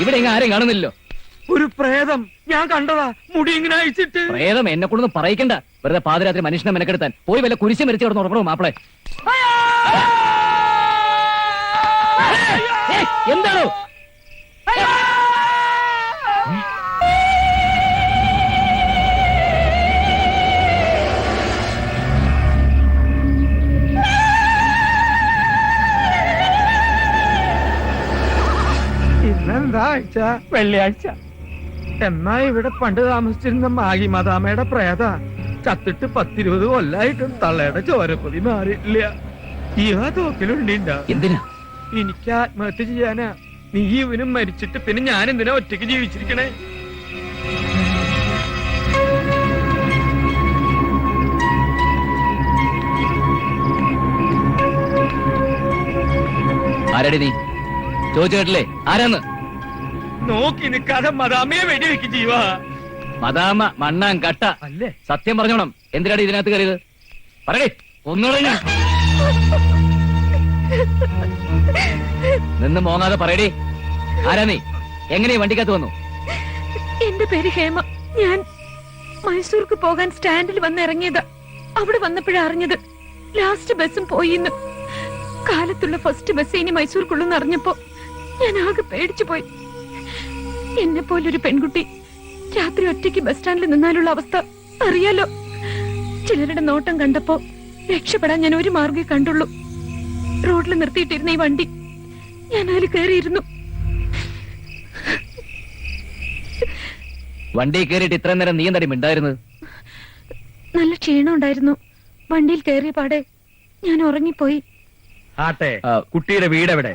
ഇവിടെ ഇങ്ങ ആരെയും കാണുന്നില്ലല്ലോ. ഒരു പ്രേതം ഞാൻ കണ്ടതാ, മുടി ഇങ്ങനെ അയച്ചിട്ട്. പ്രേതം എന്നെ കൊണ്ടൊന്നും പറയിക്കണ്ട. വെറുതെ പാതിരാത്രി മനുഷ്യനെ മെനക്കെടുത്താൻ. പോയി വല്ല കുരിശം വരച്ച് കിടന്ന് ഉറങ്ങണോ മാപ്പിളെ? എന്താണോ? ഇന്നെന്താ ആഴ്ച? വെള്ളിയാഴ്ച. എന്നാ ഇവിടെ പണ്ട് താമസിച്ചിരുന്ന മാഗി മദാമയുടെ പ്രേത ചത്തിട്ട് 10-20 കൊല്ലായിട്ടും തള്ളയുടെ ചോരപ്പൊതി മാറിയിട്ടില്ല. ഇവ തോക്കിലുണ്ടിണ്ട. എന്തിനാ? എനിക്ക് ആത്മഹത്യ ചെയ്യാനാ. നീ ഇവനും മരിച്ചിട്ട് പിന്നെ ഞാൻ എന്തിനാ ഒറ്റയ്ക്ക് ജീവിച്ചിരിക്കണേ? ആരടി നീ? ചോദിച്ചു കേട്ടില്ലേ ആരാന്ന്? നോക്കി നിൽക്കാതെ മദാമയെ വെടിവെക്ക് ജീവ. മദാമ മണ്ണാൻ കട്ട അല്ലേ? സത്യം പറഞ്ഞോണം. എന്തിനാടി ഇതിനകത്ത് കയറിയത്? പറയേ. ഒന്നുകൂടെ നിന്ന് മോങ്ങാതെ പറയടി. ആരാ നീ? എങ്ങനെ വണ്ടിക്കകത്ത് വന്നു? എന്റെ പേര് ഹേമ. ഞാൻ മൈസൂർക്ക് പോകാൻ സ്റ്റാൻഡിൽ വന്നിറങ്ങിയതാ. അവിടെ വന്നപ്പോഴാ അറിഞ്ഞത് ലാസ്റ്റ് ബസ്സും പോയിന്ന്. കാലത്തുള്ള ഫസ്റ്റ് ബസ് ഇനി മൈസൂർക്കുള്ളെന്ന് അറിഞ്ഞപ്പോ ഞാൻ ആകെ പേടിച്ചു പോയി. എന്നെ പോലൊരു പെൺകുട്ടി രാത്രി ഒറ്റയ്ക്ക് ബസ് സ്റ്റാൻഡിൽ നിന്നാലുള്ള അവസ്ഥ അറിയാലോ. ചിലരുടെ നോട്ടം കണ്ടപ്പോ രക്ഷപ്പെടാൻ ഞാൻ ഒരു മാർഗ്ഗേ കണ്ടുള്ളൂ. റോഡിൽ നിർത്തിയിട്ടിരുന്ന ഈ വണ്ടി ഞാൻ അതിൽ കയറിയിരുന്നു. വണ്ടി കയറിയിട്ട് ഇത്ര നേരം നീ എന്താടി മിണ്ടായിരുന്നത്? നല്ല ക്ഷീണം ഉണ്ടായിരുന്നു. വണ്ടിയിൽ കയറിയ പാടെ ഞാൻ ഉറങ്ങിപ്പോയി. ആട്ടെ, കുട്ടിയുടെ വീട് എവിടെ?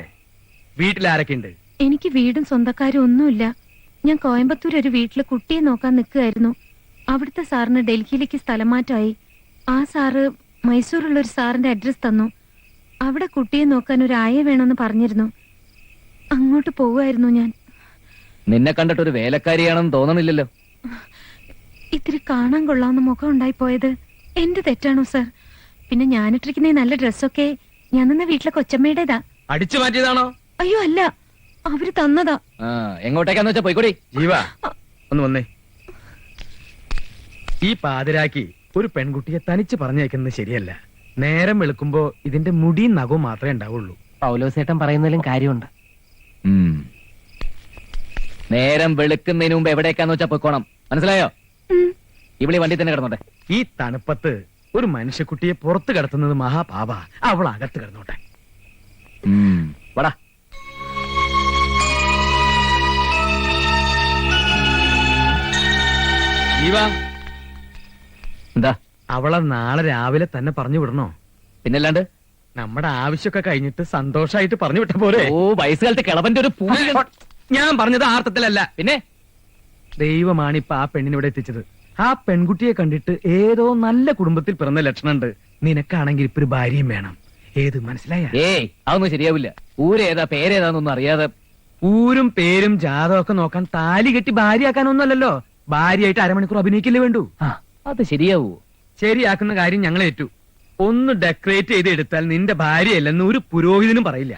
വീട്ടിൽ ആരൊക്കെ ഉണ്ട്? എനിക്ക് വീടും സ്വന്തക്കാരും ഒന്നുമില്ല. ഞാൻ കോയമ്പത്തൂർ ഒരു വീട്ടില് കുട്ടിയെ നോക്കാൻ നിൽക്കുകയായിരുന്നു. അവിടുത്തെ സാറിന് ഡൽഹിയിലേക്ക് സ്ഥലം മാറ്റമായി. ആ സാറ് മൈസൂരുള്ള ഒരു സാറിന്റെ അഡ്രസ് തന്നു. അവിടെ കുട്ടിയെ നോക്കാൻ ഒരു ആയ വേണമെന്ന് പറഞ്ഞിരുന്നു. അങ്ങോട്ട് പോവുമായിരുന്നു ഞാൻ. നിന്നെ കണ്ടിട്ട് ഒരു വേലക്കാരിയാണെന്ന് തോന്നണില്ലല്ലോ. ഇത്തിരി കാണാൻ കൊള്ളാവുന്ന മുഖം ഉണ്ടായിപ്പോയത് എന്റെ തെറ്റാണോ സാർ? പിന്നെ ഞാനിട്ടിരിക്കുന്ന ഈ നല്ല ഡ്രസ്സൊക്കെ ഞാൻ നിന്ന വീട്ടിലെ കൊച്ചമ്മയുടേതാ. അടിച്ചു മാറ്റിയതാണോ? അയ്യോ അല്ല, അവര് തന്നതാ. എങ്ങോട്ടേക്കാന്ന് വെച്ചാ പോയിക്കോടി. ജീവ ഒന്ന് വന്നേ. ഈ പാതിരാക്കി ഒരു പെൺകുട്ടിയെ തനിച്ച് പറഞ്ഞേക്കുന്നത് ശരിയല്ല. നേരം വെളുക്കുമ്പോ ഇതിന്റെ മുടിയും നഖവും മാത്രമേ ഉണ്ടാവുള്ളൂ. പൗലോസേട്ടൻ പറയുന്നതിലും കാര്യമുണ്ട്. നേരം വെളുക്കുന്നതിന് മുമ്പ് എവിടേക്കാന്ന് വെച്ചാ പോയിക്കോണം. മനസ്സിലായോ? ഇവിടെ വണ്ടി തന്നെ കിടന്നോട്ടെ. ഈ തണുപ്പത്ത് ഒരു മനുഷ്യക്കുട്ടിയെ പുറത്ത് കിടത്തുന്നത് മഹാപാപ. അവൾ അകത്ത് കിടന്നോട്ടെ. വടാ. ജീവ, എന്താ? അവളെ നാളെ രാവിലെ തന്നെ പറഞ്ഞു വിടണോ? പിന്നല്ലാണ്ട് നമ്മുടെ ആവശ്യമൊക്കെ കഴിഞ്ഞിട്ട് സന്തോഷായിട്ട് പറഞ്ഞു വിട്ട പോലെ. ഓ, വയസ്സുകാലത്ത് കിളവന്റെ ഒരു പൂ. ഞാൻ പറഞ്ഞത് ആർത്ഥത്തിലല്ല. പിന്നെ ദൈവമാണ് ഇപ്പൊ ആ പെണ്ണിനെ ഇവിടെ എത്തിച്ചത്. ആ പെൺകുട്ടിയെ കണ്ടിട്ട് ഏതോ നല്ല കുടുംബത്തിൽ പിറന്ന ലക്ഷണമുണ്ട്. നിനക്കാണെങ്കിൽ ഇപ്പൊ ഒരു ഭാര്യയും വേണം. ഏത് മനസ്സിലായ? ഏയ്, അതൊന്നും ശരിയാവില്ല. ഊരേതാ പേരേതാന്നൊന്നും അറിയാതെ. ഊരും പേരും ജാതകമൊക്കെ നോക്കാൻ താലി കെട്ടി ഭാര്യയാക്കാനൊന്നുമല്ലല്ലോ. ഭാര്യയായിട്ട് അരമണിക്കൂർ അഭിനയിക്കില്ലേ വേണ്ടു. അത് ശരിയാവൂ? ശരിയാക്കുന്ന കാര്യം ഞങ്ങൾ ഏറ്റു. ഒന്ന് ഡെക്കറേറ്റ് ചെയ്ത് എടുത്താൽ നിന്റെ ഭാര്യയല്ലെന്ന് ഒരു പുരോഹിതനും പറയില്ല.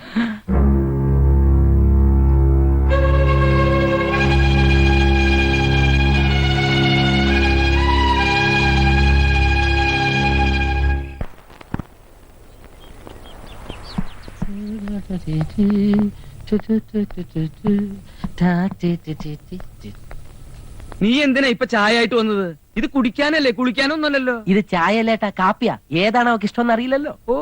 നീ എന്തിനാ ഇപ്പൊ ചായ ആയിട്ട് വന്നത്? ഇത് കുടിക്കാനല്ലേ, കുളിക്കാനൊന്നല്ലോ. ഇത് ചായല്ലേട്ടാ, കാപ്പിയാ. ഏതാണ് അവർക്ക് ഇഷ്ടം അറിയില്ലല്ലോ. ഓ,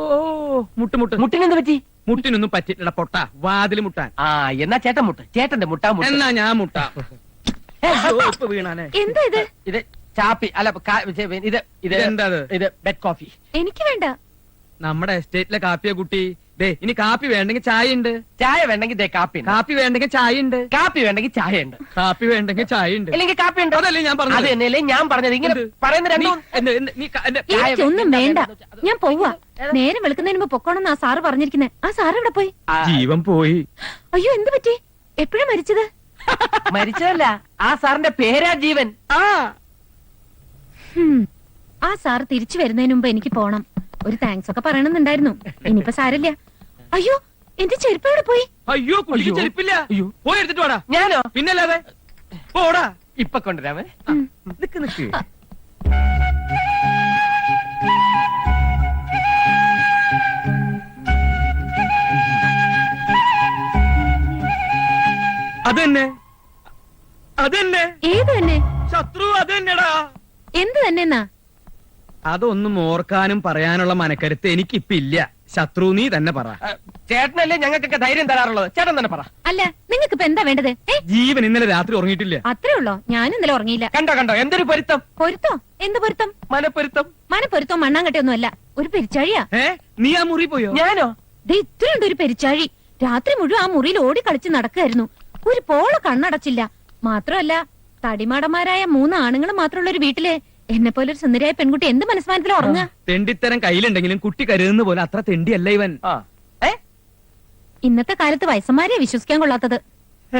മുട്ടിനെന്ത് പറ്റി? മുട്ടിനൊന്നും പറ്റില്ല പൊട്ട. വാതിൽ മുട്ടാൻ. ആ, എന്നാ ചേട്ടൻ മുട്ട്. ചേട്ടന്റെ മുട്ടാ മുട്ട. എന്നാ ഞാൻ മുട്ടാം. ഇപ്പൊ വീണാനെ. എന്താ ഇത്? ഇത് ചാപ്പി അല്ല, ഇത് ഇത് എന്താ ഇത് ബെഡ് കോഫി. എനിക്ക് വേണ്ട. നമ്മുടെ എസ്റ്റേറ്റിലെ കാപ്പിയെ കുട്ടി. ദേ, ഇനി കാപ്പി വേണ്ടെങ്കിൽ ചായ ഉണ്ട്. ചായ വേണ്ടെങ്കിൽ ദേ കാപ്പി ഉണ്ട്. കാപ്പി വേണ്ടെങ്കിൽ ചായ ഉണ്ട്. കാപ്പി വേണ്ടെങ്കിൽ ചായ ഉണ്ട്. കാപ്പി വേണ്ടെങ്കിൽ ചായ ഉണ്ട്. അല്ലെങ്കിൽ കാപ്പി ഉണ്ട്. അതല്ലേ ഞാൻ പറഞ്ഞത്. അത് തന്നെയല്ലേ ഞാൻ പറഞ്ഞത്. ഇങ്ങനെ പറയുന്ന രണ്ടും. എനിക്കൊന്നും വേണ്ട. ഞാൻ പോവാ. നേരം വെളുക്കുന്നതിന് മുമ്പ് പൊക്കോണെന്ന് ആ സാറ് പറഞ്ഞിരിക്കുന്നെ. ആ സാറ് ഇവിടെ പോയി. ജീവൻ പോയി. അയ്യോ, എന്ത് പറ്റി? എപ്പോഴാ മരിച്ചത്? മരിച്ചതല്ല, ആ സാറിന്റെ പേരാ ജീവൻ. ആ സാറ് തിരിച്ചു വരുന്നതിന് മുമ്പ് എനിക്ക് പോണം. ഒരു താങ്ക്സ് ഒക്കെ പറയണമെന്നുണ്ടായിരുന്നു. ഇനിയിപ്പോ സാരില്ല. അയ്യോ, എന്റെ ചെരുപ്പ് എവിടെ പോയി? അയ്യോ കുട്ടിക്ക് അയ്യോ. ചെരുപ്പില്ല. അയ്യോ. പോയി എടുത്തിട്ട് വാടാ. ഞാനോ? പിന്നല്ലാതെ പോടാ. ഇപ്പൊ കൊണ്ടുവരാമേ. നിക്ക് നിക്ക്. അതന്നെ അതന്നെ ഏത് തന്നെ? ശത്രു അതന്നെടാ. എന്ത് തന്നെന്നാ? അതൊന്നും ഓർക്കാനും പറയാനുള്ള മനക്കരുത്ത് എനിക്കിപ്പില്ല. ശത്രു നീ തന്നെ പറ. ചേട്ടനല്ലേ ഞങ്ങൾക്കൊക്കെ ധൈര്യം തരാറുള്ളത്, ചേട്ടൻ തന്നെ പറ. അല്ല നിങ്ങൾക്ക് ഇപ്പൊ എന്താ വേണ്ടത്? ജീവൻ ഇന്നലെ രാത്രി ഉറങ്ങിയിട്ടില്ല. അത്രേ ഉള്ളോ? ഞാൻ ഇന്നലെ ഉറങ്ങിയില്ല. കണ്ടോ കണ്ടോ, എന്തൊരു പൊരുത്തം, പൊരുത്തോ? എന്ത് പൊരുത്തം? മനപ്പൊരുത്തം. മനപ്പൊരുത്തോ മണ്ണാങ്കട്ടയൊന്നും അല്ല, ഒരു പെരിച്ചാഴിയാ. നീ ആ മുറി പോയോ? ഞാനോ? ദേ ഇത്രയുണ്ട് ഒരു പെരിച്ചാഴി. രാത്രി മുഴുവൻ ആ മുറിയിൽ ഓടി കളിച്ച് നടക്കായിരുന്നു. ഒരു പോള കണ്ണടച്ചില്ല. മാത്രമല്ല തടിമാടന്മാരായ 3 ആണുങ്ങൾ മാത്രമുള്ള ഒരു വീട്ടില് എന്നെ പോലെ ഒരു സുന്ദരിയായ പെൺകുട്ടി എന്ത് മനസ്മാനത്തിലാ ഉറങ്ങാ? തെണ്ടിത്തരം കയ്യിലുണ്ടെങ്കിലും കുട്ടി കരുതുന്ന പോലെ അത്ര തെണ്ടിയല്ല ഇവൻ. ആ. ഏ? ഇന്നത്തെ കാലത്ത് വയസ്സന്മാരെയാ വിശ്വസിക്കാൻ കൊള്ളാത്തത്.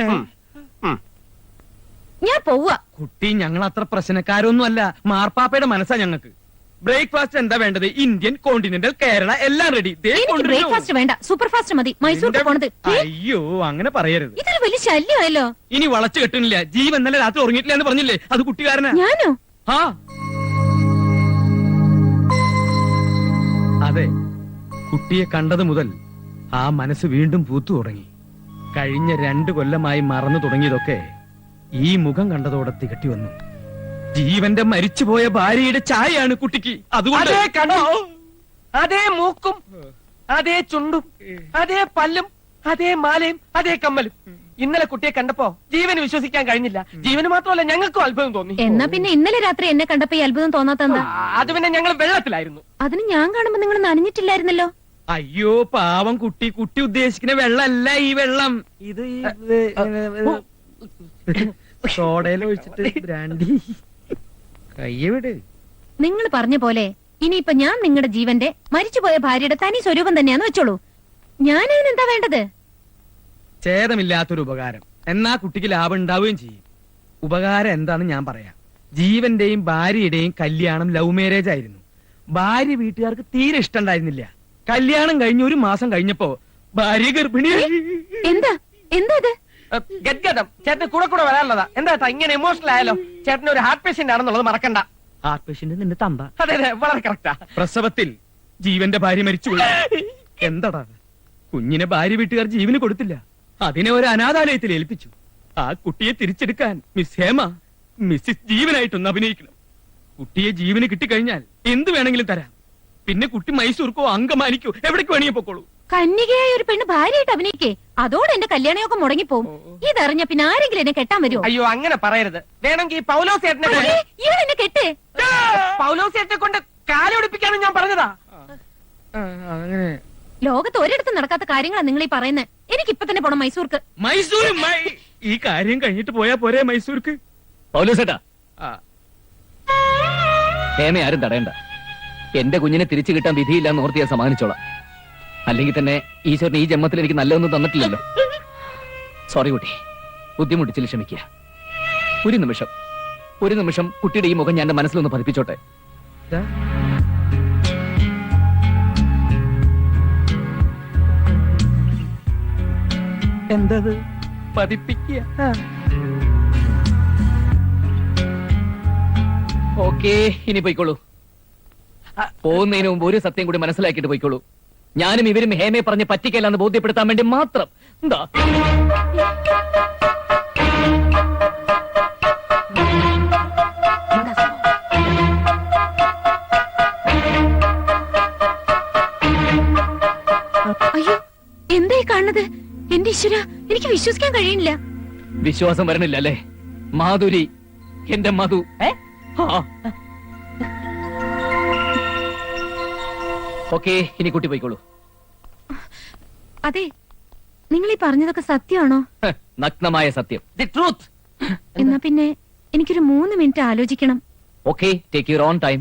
ഉം. ഉം. ഞാൻ പോവാ. കുട്ടി ഞങ്ങൾ അത്ര പ്രശ്നക്കാരൊന്നും അല്ല. മാർപ്പാപ്പയുടെ മനസ്സാ ഞങ്ങൾക്ക്. ബ്രേക്ക്ഫാസ്റ്റ് എന്താ വേണ്ടത്? ഇന്ത്യൻ, കോണ്ടിനെന്റൽ, കേരള എല്ലാം റെഡി. എനിക്ക് ബ്രേക്ക്ഫാസ്റ്റ് വേണ്ട, സൂപ്പർ ഫാസ്റ്റ് മതി. മൈസൂർക്ക് പോണത്. അയ്യോ അങ്ങനെ പറയരുത്. ഇതൊരു വലിയ ശല്യമായല്ലോ. ഇനി വളച്ചു കെട്ടുന്നില്ല. ജീവൻ ഇന്നലെ രാത്രി ഉറങ്ങിയിട്ടില്ല എന്ന് പറഞ്ഞില്ലേ? അത് കുട്ടിക്കാരനാ. ഞാനോ? ആ അതെ, കുട്ടിയെ കണ്ടത് മുതൽ ആ മനസ്സ് വീണ്ടും പൂത്തു തുടങ്ങി. കഴിഞ്ഞ 2 കൊല്ലമായി മറന്നു തുടങ്ങിയതൊക്കെ ഈ മുഖം കണ്ടതോടെ തികട്ടി വന്നു. ജീവന്റെ മരിച്ചുപോയ ഭാര്യയുടെ ചായയാണ് കുട്ടിക്ക്. അതുകൊണ്ട് അതേ കണ്ണും, അതേ മൂക്കും, അതേ ചുണ്ടും, അതേ പല്ലും, അതേ മാലയും, അതേ കമ്മലും. ഇന്നലെ കുട്ടിയെ കണ്ടപ്പോ ജീവന് വിശ്വസിക്കാൻ കഴിഞ്ഞില്ല. ജീവന് മാത്രമല്ല ഞങ്ങൾക്കും അത്ഭുതം തോന്നി. എന്നാ പിന്നെ ഇന്നലെ രാത്രി എന്നെ കണ്ടപ്പോ ഈ അത്ഭുതം തോന്നാത്തെന്താ? അത് പിന്നെ ഞങ്ങൾ വെള്ളത്തിലായിരുന്നു. അതിന് ഞാൻ കാണുമ്പോ നിങ്ങൾ നനഞ്ഞിട്ടില്ലായിരുന്നല്ലോ. അയ്യോ പാവം കുട്ടി. കുട്ടി ഉദ്ദേശിക്കുന്ന വെള്ളമല്ല ഈ വെള്ളം. ഇത് സോഡയിൽ ഒഴിച്ചിട്ട് ബ്രാൻഡി. കയ്യവിട്. നിങ്ങൾ പറഞ്ഞ പോലെ ഇനിയിപ്പൊ ഞാൻ നിങ്ങളുടെ ജീവന്റെ മരിച്ചുപോയ ഭാര്യയുടെ തനി സ്വരൂപം തന്നെയാന്ന് വെച്ചോളൂ. ഞാൻ അതിനെന്താ വേണ്ടത്? ഛേദമില്ലാത്തൊരു ഉപകാരം. എന്നാ കുട്ടിക്ക് ലാഭം ഉണ്ടാവുകയും ചെയ്യും. ഉപകാരം എന്താന്ന് ഞാൻ പറയാം. ജീവന്റെയും ഭാര്യയുടെയും കല്യാണം ലവ് മാരേജ് ആയിരുന്നു. ഭാര്യ വീട്ടുകാർക്ക് തീരെ ഇഷ്ടണ്ടായിരുന്നില്ല. കല്യാണം കഴിഞ്ഞ് 1 മാസം കഴിഞ്ഞപ്പോ ഭാര്യ ഗർഭിണിയായി. എന്താ എന്താ ഇത്? ഗദ്ഗതം ചേട്ടന് കൂടെ കൂടെ വരാനുള്ളതാ. എന്താ ഏട്ടാ ഇങ്ങനെ ഇമോഷണൽ ആയാലോ? ചേട്ടന് ഒരു ഹാർട്ട് പേഷ്യന്റ് ആണെന്നുള്ളത് മറക്കണ്ട. ഹാർട്ട് പേഷ്യന്റ് നിന്റെ തന്ത. അതെ അതെ, വളരെ കറക്റ്റാ. പ്രസവത്തിൽ ജീവന്റെ ഭാര്യ മരിച്ചുപോയി. എന്താടാ? കുഞ്ഞിനെ ഭാര്യ വീട്ടുകാർ ജീവന് കൊടുത്തില്ല. അതിനെ ഒരു അനാഥാലയത്തിൽ ഏൽപ്പിച്ചു. ആ കുട്ടിയെ തിരിച്ചെടുക്കാൻ മിസ് ഹേമ മിസ്സിസ് ജീവനായിട്ടൊന്ന് അഭിനയിക്കണം. കുട്ടിയെ ജീവന് കിട്ടിക്കഴിഞ്ഞാൽ എന്ത് വേണമെങ്കിലും തരാം. പിന്നെ കുട്ടി മൈസൂർക്കോ അങ്കമാനിക്കോ എവിടേക്ക് വേണമെങ്കിൽ പൊക്കോളൂ. കന്യകയായ ഒരു പെണ്ണ് ഭാര്യയായിട്ട് അഭിനയിക്കേ, അതോടെ എന്റെ കല്യാണമൊക്കെ മുടങ്ങിപ്പോവും. ഇതറിഞ്ഞ പിന്നെ ആരെങ്കിലും എന്നെ കെട്ടാൻ വരുമോ? അയ്യോ അങ്ങനെ പറയരുത്. വേണമെങ്കിൽ പൗലോസ് ചേട്ടനെ കൊണ്ട് ഇവൾ എന്നെ കെട്ടേ. പൗലോസ് ചേട്ടനെ കൊണ്ട് കാലൊടിപ്പിക്കാനും ഞാൻ പറഞ്ഞതാ. അങ്ങനെ ലോകത്ത് ഒരിടത്തും നടക്കാത്ത കാര്യങ്ങളാ നിങ്ങൾ ഈ പറയുന്നത്. എനിക്ക് ഇപ്പൊ തന്നെ പോണം മൈസൂർക്ക്. മൈസൂർ ഈ കാര്യം കഴിഞ്ഞിട്ട് പോയാ പോരെ മൈസൂർക്ക്? പൗലോസേട്ടാ, ഹേമ ആരും തടയണ്ട. എന്റെ കുഞ്ഞിനെ തിരിച്ചു കിട്ടാൻ വിധിയില്ലാന്ന് ഓർത്ത് ഞാൻ സമാധാനിച്ചോളാം. അല്ലെങ്കിൽ തന്നെ ഈശ്വരൻ ഈ ജന്മത്തിൽ എനിക്ക് നല്ലതൊന്നും തന്നിട്ടില്ലല്ലോ. സോറി കുട്ടി, ബുദ്ധിമുട്ടിച്ചിൽ ക്ഷമിക്കുക. ഒരു നിമിഷം കുട്ടിയുടെ ഈ മുഖം ഞാൻ എന്റെ മനസ്സിലൊന്ന് പതിപ്പിച്ചോട്ടെ. എന്തത് പതിപ്പിക്കുക? ഓക്കേ, ഇനി പോയിക്കോളൂ. പോകുന്നതിന് മുമ്പ് ഒരു സത്യം കൂടി മനസ്സിലാക്കിയിട്ട് പോയിക്കോളൂ. ഞാനും ഇവരും ഹേമയെ പറഞ്ഞ് പറ്റിക്കല്ലെന്ന് ബോധ്യപ്പെടുത്താൻ വേണ്ടി മാത്രം. എന്താ അയ്യോ, എന്തായി കാണുന്നത്? എന്റെ ഈശ്വര, എനിക്ക് വിശ്വസിക്കാൻ കഴിയുന്നില്ല. വിശ്വാസം വരണില്ല അല്ലേ? മാധുരി, എന്റെ മധു. ഓക്കേ, ഇനി കുട്ടി പോയിക്കോളൂ. അതെ, നിങ്ങൾ ഈ പറഞ്ഞതൊക്കെ സത്യമാണോ? നഗ്നമായ സത്യം. The truth. എന്നാ പിന്നെ എനിക്കൊരു 3 മിനിറ്റ് ആലോചിക്കണം. Okay, take your own time.